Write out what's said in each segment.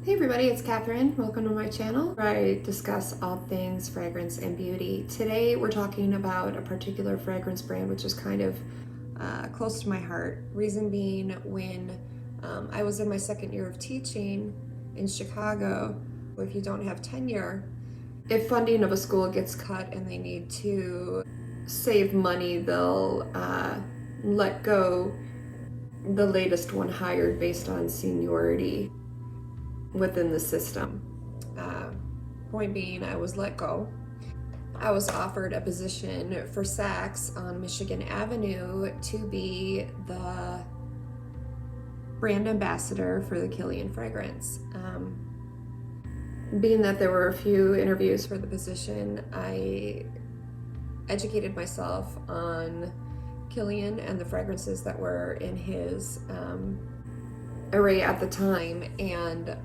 Hey everybody, it's Catherine. Welcome to my channel where I discuss all things fragrance and beauty. Today we're talking about a particular fragrance brand which is kind of close to my heart. Reason being, when I was in my second year of teaching in Chicago, if you don't have tenure, if funding of a school gets cut and they need to save money, they'll let go the latest one hired based on seniority within the system. Point being, I was let go. I was offered a position for Saks on Michigan Avenue to be the brand ambassador for the Kilian fragrance. Being that there were a few interviews for the position, I educated myself on Kilian and the fragrances that were in his array at the time, and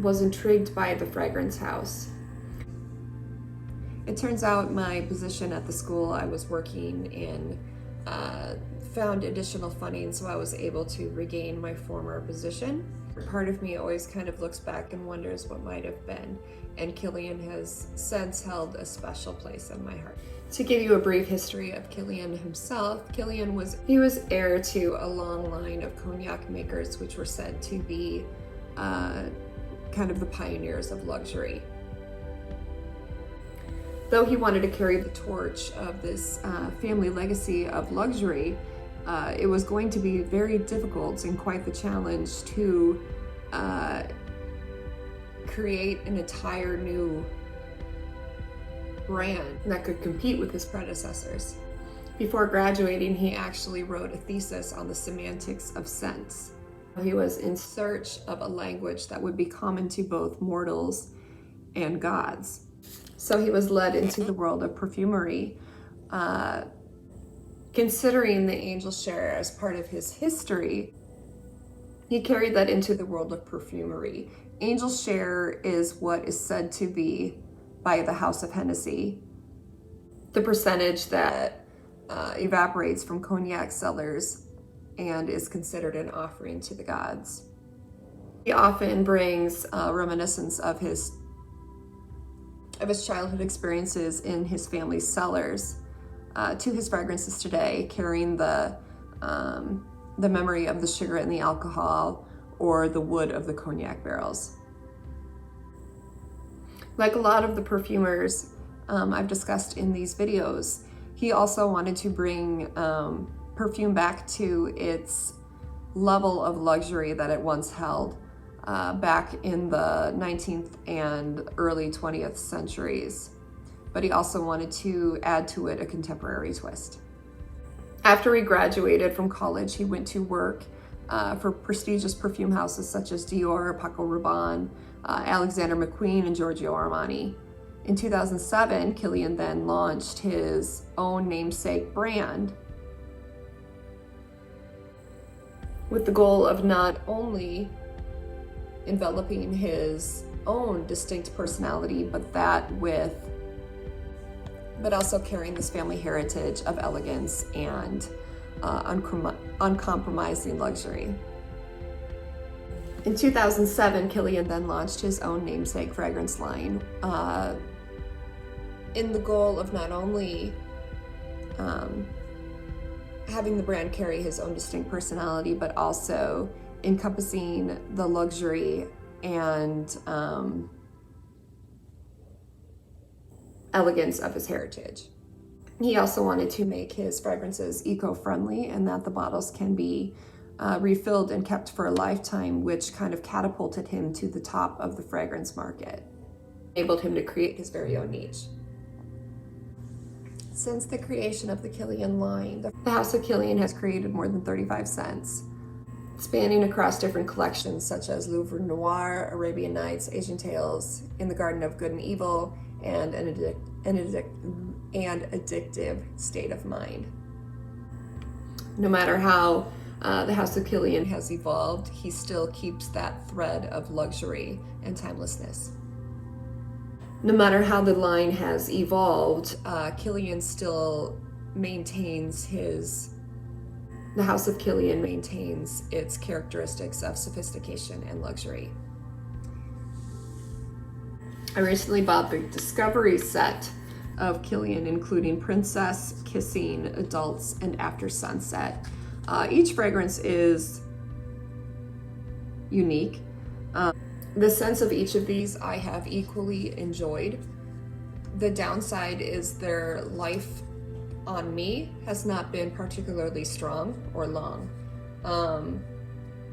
was intrigued by the fragrance house. It turns out my position at the school I was working in found additional funding, so I was able to regain my former position. Part of me always kind of looks back and wonders what might have been, and Kilian has since held a special place in my heart. To give you a brief history of Kilian himself, Kilian was heir to a long line of cognac makers which were said to be kind of the pioneers of luxury. Though he wanted to carry the torch of this family legacy of luxury, it was going to be very difficult and quite the challenge to create an entire new brand that could compete with his predecessors. Before graduating, he actually wrote a thesis on the semantics of scents. He was in search of a language that would be common to both mortals and gods. So he was led into the world of perfumery. Considering the angel share as part of his history, he carried that into the world of perfumery. Angel share is what is said to be, by the House of Hennessy, the percentage that evaporates from cognac cellars and is considered an offering to the gods. He often brings reminiscence of his childhood experiences in his family's cellars to his fragrances today, carrying the memory of the sugar and the alcohol or the wood of the cognac barrels. Like a lot of the perfumers I've discussed in these videos, he also wanted to bring perfume back to its level of luxury that it once held back in the 19th and early 20th centuries. But he also wanted to add to it a contemporary twist. After he graduated from college, he went to work for prestigious perfume houses such as Dior, Paco Rabanne, Alexander McQueen, and Giorgio Armani. In 2007, Kilian then launched his own namesake brand with the goal of not only enveloping his own distinct personality, but also carrying this family heritage of elegance and uncompromising luxury. In 2007, Kilian then launched his own namesake fragrance line in the goal of not only having the brand carry his own distinct personality, but also encompassing the luxury and elegance of his heritage. He also wanted to make his fragrances eco-friendly and that the bottles can be refilled and kept for a lifetime, which kind of catapulted him to the top of the fragrance market, enabled him to create his very own niche. Since the creation of the Kilian line, the House of Kilian has created more than 35 scents, spanning across different collections such as Louvre Noir, Arabian Nights, Asian Tales, In the Garden of Good and Evil, and an addictive state of mind. No matter how the House of Kilian has evolved, he still keeps that thread of luxury and timelessness. No matter how the line has evolved, Kilian still maintains his The House of Kilian maintains its characteristics of sophistication and luxury. I recently bought the Discovery set of Kilian, including Princess, Kissing, Adults, and After Sunset. Each fragrance is unique. The scents of each of these I have equally enjoyed. The downside is their life on me has not been particularly strong or long,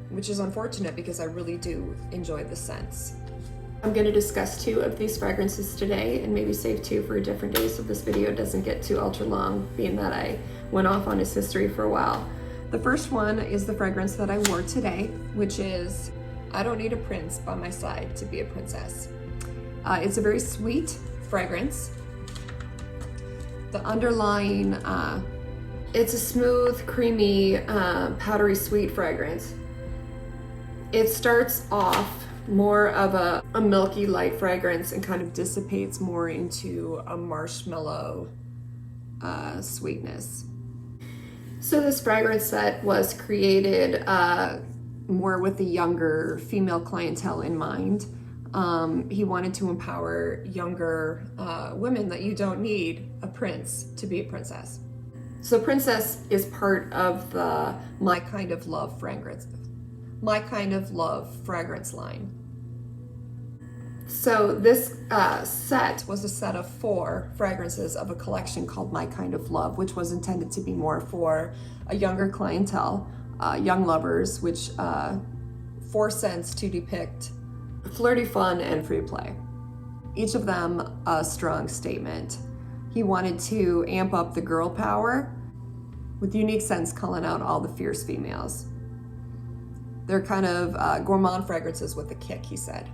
which is unfortunate because I really do enjoy the scents. I'm going to discuss 2 of these fragrances today and maybe save 2 for a different day so this video doesn't get too ultra long, being that I went off on his history for a while. The first one is the fragrance that I wore today, which is I Don't Need a Prince by My Side to Be a Princess. It's a very sweet fragrance. The underlying, it's a smooth, creamy, powdery sweet fragrance. It starts off more of a milky light fragrance and kind of dissipates more into a marshmallow sweetness. So this fragrance set was created more with the younger female clientele in mind. He wanted to empower younger women that you don't need a prince to be a princess. So Princess is part of the My Kind of Love fragrance line. So this set was a set of 4 fragrances of a collection called My Kind of Love, which was intended to be more for a younger clientele, young lovers, which 4 scents to depict flirty fun and free play. Each of them a strong statement. He wanted to amp up the girl power with unique scents calling out all the fierce females. They're kind of gourmand fragrances with a kick, he said.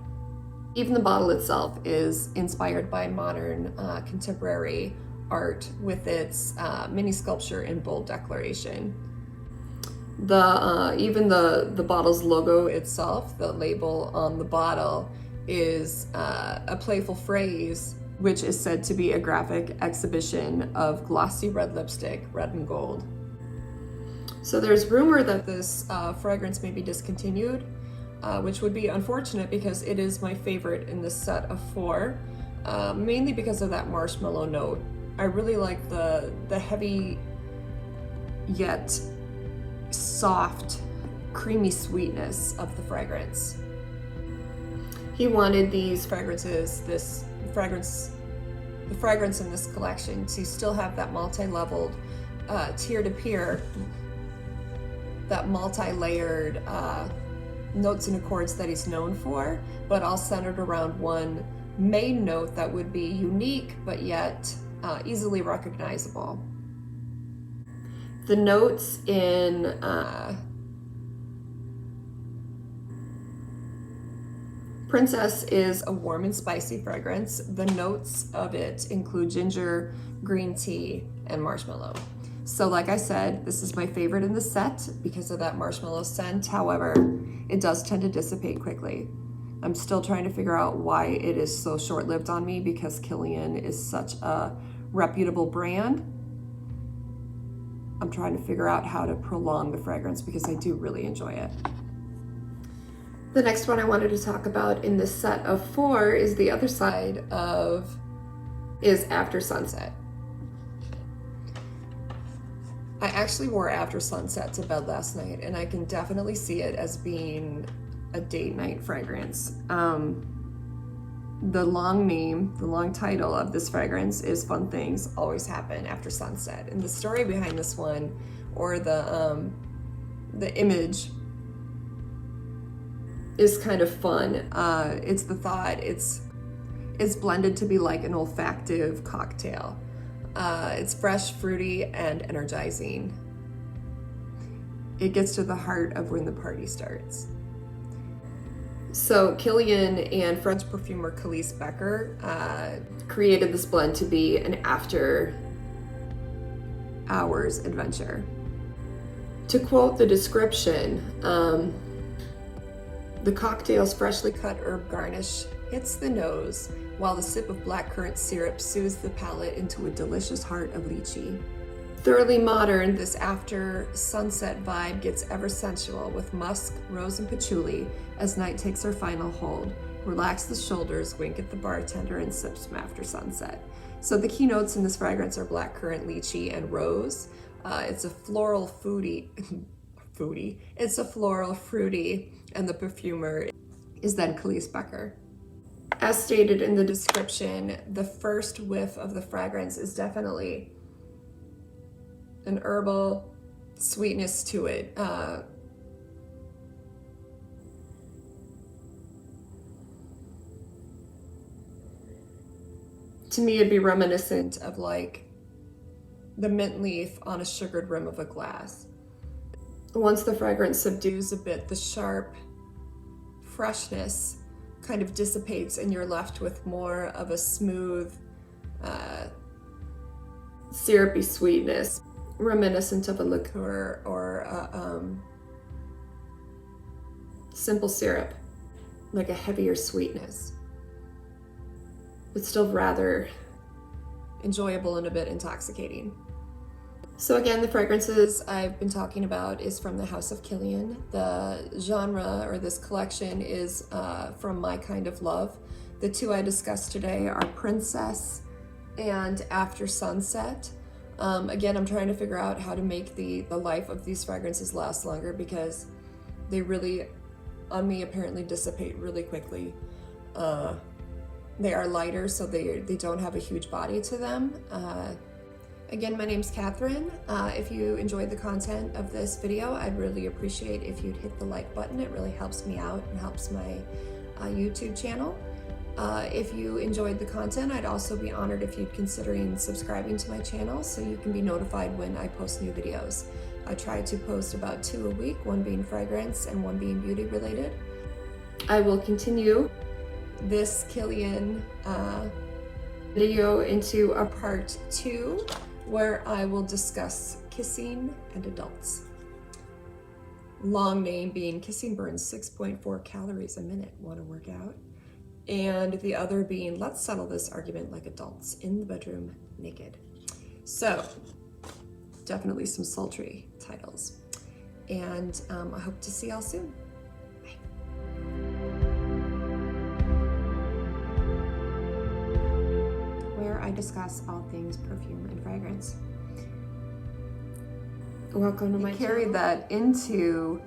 Even the bottle itself is inspired by modern contemporary art with its mini sculpture and bold declaration. Even the bottle's logo itself, the label on the bottle, is a playful phrase which is said to be a graphic exhibition of glossy red lipstick, red and gold. So there's rumor that this fragrance may be discontinued, which would be unfortunate because it is my favorite in this set of 4, mainly because of that marshmallow note. I really like the heavy yet soft, creamy sweetness of the fragrance. He wanted these fragrances, the fragrance in this collection, to still have that multi-leveled, tier-to-peer, that multi-layered notes and accords that he's known for, but all centered around one main note that would be unique but yet easily recognizable. The notes in Princess is a warm and spicy fragrance. The notes of it include ginger, green tea, and marshmallow. So like I said, this is my favorite in the set because of that marshmallow scent. However, it does tend to dissipate quickly. I'm still trying to figure out why it is so short-lived on me because Kilian is such a reputable brand. I'm trying to figure out how to prolong the fragrance because I do really enjoy it. The next one I wanted to talk about in this set of 4 is the other side of After Sunset. I actually wore After Sunset to bed last night, and I can definitely see it as being a date night fragrance. The long title of this fragrance is Fun Things Always Happen After Sunset. And the story behind this one, or the image, is kind of fun. It's the thought, it's blended to be like an olfactive cocktail. It's fresh, fruity, and energizing. It gets to the heart of when the party starts. So Kilian and French perfumer Kalice Becker created this blend to be an after hours adventure. To quote the description, the cocktail's freshly cut herb garnish hits the nose, while the sip of blackcurrant syrup soothes the palate into a delicious heart of lychee. Thoroughly modern, this after sunset vibe gets ever sensual with musk, rose, and patchouli as night takes her final hold. Relax the shoulders, wink at the bartender, and sip some after sunset. So the keynotes in this fragrance are blackcurrant, lychee, and rose. It's a floral It's a floral fruity, and the perfumer is then Khalees Becker. As stated in the description, the first whiff of the fragrance is definitely an herbal sweetness to it. To me, it'd be reminiscent of like the mint leaf on a sugared rim of a glass. Once the fragrance subdues a bit, the sharp freshness kind of dissipates and you're left with more of a smooth, syrupy sweetness, reminiscent of a liqueur or a simple syrup, like a heavier sweetness, but still rather enjoyable and a bit intoxicating. So again, the fragrances I've been talking about is from the House of Kilian. The genre, or this collection, is from My Kind of Love. The two I discussed today are Princess and After Sunset. Again, I'm trying to figure out how to make the life of these fragrances last longer because they really, on me, apparently dissipate really quickly. They are lighter, so they don't have a huge body to them. Again, my name's Katherine. If you enjoyed the content of this video, I'd really appreciate if you'd hit the like button. It really helps me out and helps my YouTube channel. If you enjoyed the content, I'd also be honored if you'd consider subscribing to my channel so you can be notified when I post new videos. I try to post about 2 a week, one being fragrance and one being beauty related. I will continue this Kilian video into a part 2 where I will discuss kissing and adults. Long name being Kissing Burns 6.4 calories a minute, want to work out? And the other being Let's Settle This Argument Like Adults in the Bedroom Naked. So definitely some sultry titles. And I hope to see y'all soon. Bye. Where I discuss all things perfume and fragrance. Welcome to my channel. Carry that into